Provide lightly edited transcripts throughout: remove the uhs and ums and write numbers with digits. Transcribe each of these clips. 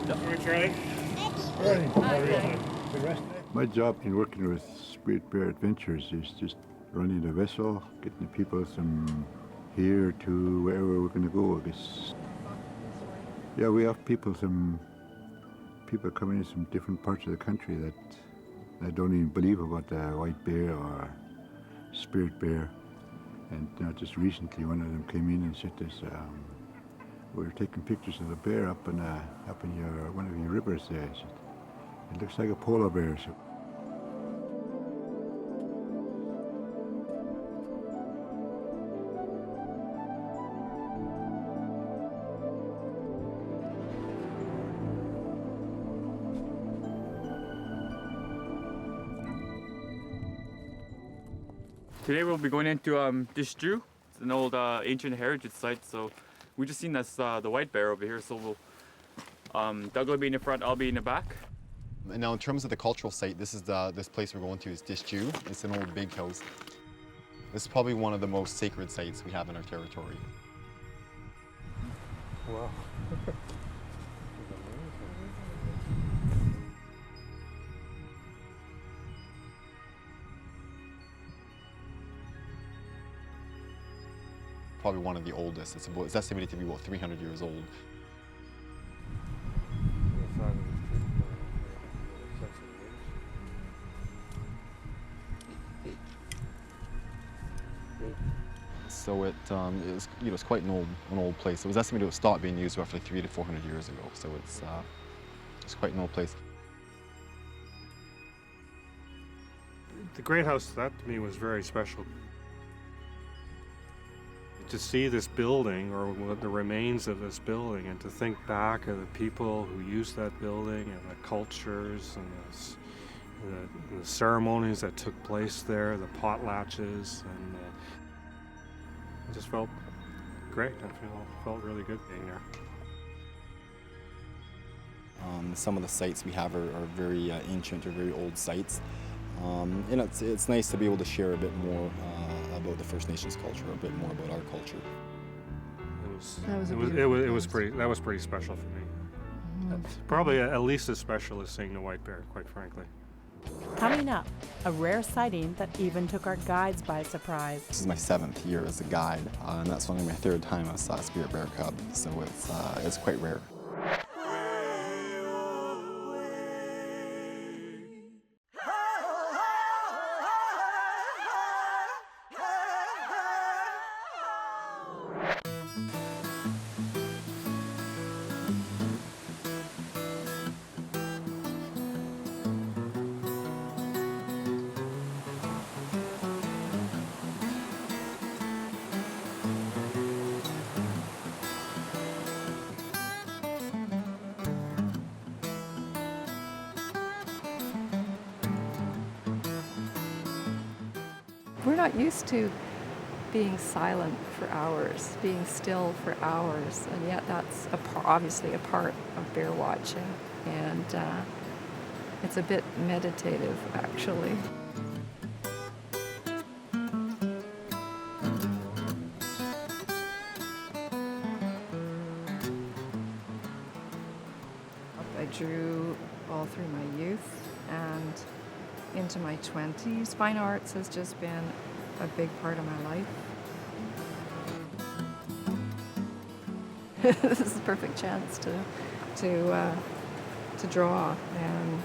Charlie. My job in working with Spirit Bear Adventures is just running the vessel, getting the people from here to wherever we're going to go, I guess. Yeah, we have people coming in from different parts of the country that don't even believe about the white bear or spirit bear. And just recently, one of them came in and said this, we were taking pictures of the bear up in one of your rivers there. He said, it looks like a polar bear. So. Today we'll be going into Dishju. It's an old ancient heritage site. So we just seen this the white bear over here. So we'll Doug will be in the front, I'll be in the back. And now in terms of the cultural site, this place we're going to is Dishju. It's an old big house. This is probably one of the most sacred sites we have in our territory. Wow. Probably one of the oldest. It's estimated to be about 300 years old. So it's quite an old place. It was estimated to stop being used roughly 300 to 400 years ago. So it's quite an old place. The Great House, that to me was very special. To see this building, or the remains of this building, and to think back of the people who used that building and the cultures and the ceremonies that took place there, the potlatches, and it just felt great. I felt really good being there. Some of the sites we have are very ancient or very old sites. And it's nice to be able to share a bit more about the First Nations culture, a bit more about our culture. It was pretty special for me. Mm-hmm. Probably at least as special as seeing the white bear, quite frankly. Coming up, a rare sighting that even took our guides by surprise. This is my 7th year as a guide, and that's only my 3rd time I saw a spirit bear cub, so it's quite rare. We're not used to being silent for hours, being still for hours, and yet that's obviously a part of bear watching, and it's a bit meditative, actually. I drew all through my youth and into my 20s. Fine arts has just been a big part of my life. This is a perfect chance to draw, and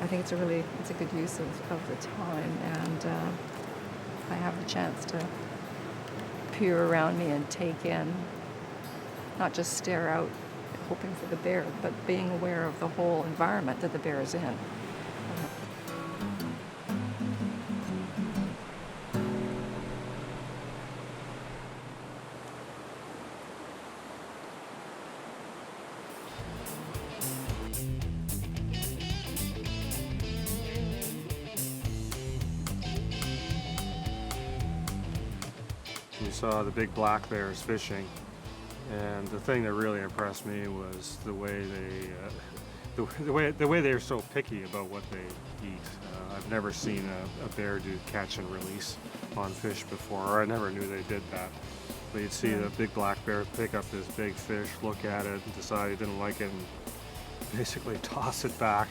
I think it's a good use of the time, and I have the chance to peer around me and take in, not just stare out hoping for the bear, but being aware of the whole environment that the bear is in. We saw the big black bears fishing, and the thing that really impressed me was the way they're so picky about what they eat. I've never seen a bear do catch and release on fish before, or I never knew they did that. But you'd see the big black bear pick up this big fish, look at it, and decide he didn't like it, and basically toss it back.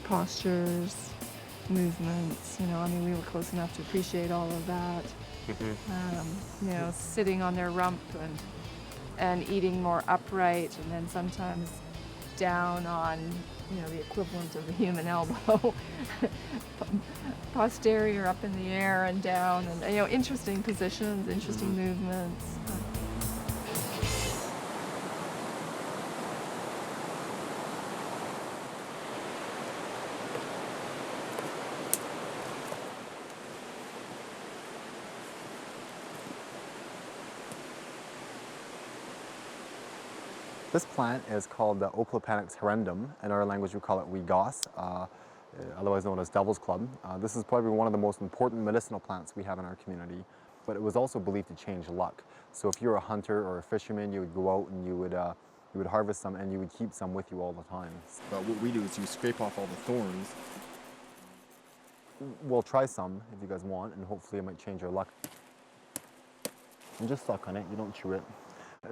Postures, movements, you know, I mean, we were close enough to appreciate all of that. You know, sitting on their rump and eating more upright, and then sometimes down on, you know, the equivalent of the human elbow. Posterior up in the air and down, and, you know, interesting positions, interesting movements. This plant is called the Oclopanix horrendum. In our language, we call it weegoss, otherwise known as devil's club. This is probably one of the most important medicinal plants we have in our community, but it was also believed to change luck. So if you're a hunter or a fisherman, you would go out and you would harvest some and you would keep some with you all the time. But what we do is you scrape off all the thorns. We'll try some if you guys want, and hopefully it might change your luck. And just suck on it, you don't chew it.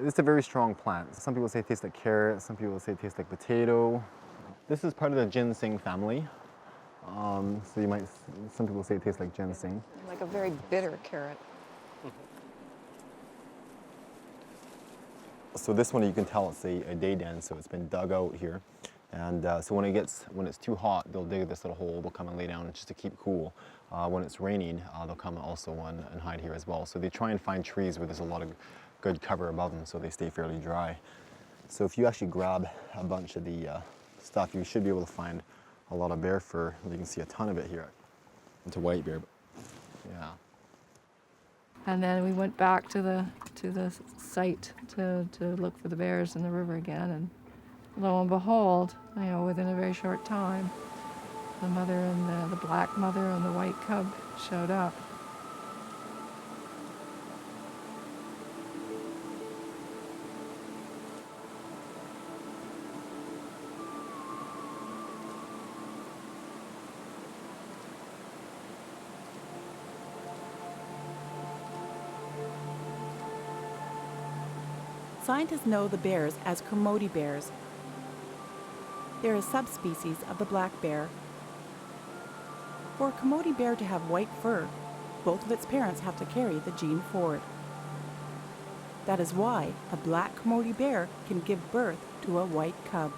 It's a very strong plant. Some people say it tastes like carrot, some people say it tastes like potato. This is part of the ginseng family. So you might, some people say it tastes like ginseng. Like a very bitter carrot. So this one, you can tell it's a day den, so it's been dug out here. And so when it's too hot, they'll dig this little hole, they'll come and lay down just to keep cool. When it's raining, they'll come also and hide here as well. So they try and find trees where there's a lot of good cover above them so they stay fairly dry. So if you actually grab a bunch of the stuff, you should be able to find a lot of bear fur. You can see a ton of it here. It's a white bear, yeah. And then we went back to the site to look for the bears in the river again, and lo and behold, you know, within a very short time, the mother and the black mother and the white cub showed up. Scientists know the bears as Kermode bears. They're a subspecies of the black bear. For a Kermode bear to have white fur, both of its parents have to carry the gene forward. That is why a black Kermode bear can give birth to a white cub.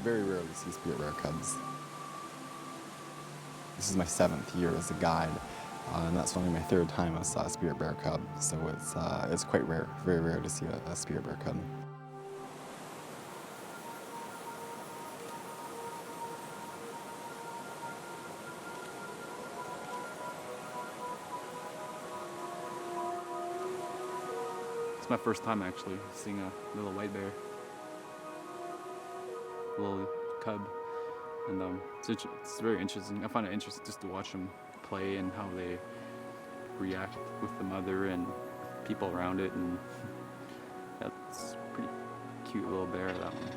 Very rarely see spirit bear cubs. This is my 7th year as a guide, and that's only my 3rd time I saw a spirit bear cub, so it's quite rare, very rare to see a spirit bear cub. It's my first time actually seeing a little white bear, a little cub. And it's very interesting. I find it interesting just to watch them play and how they react with the mother and people around it. And that's a pretty cute little bear, that one.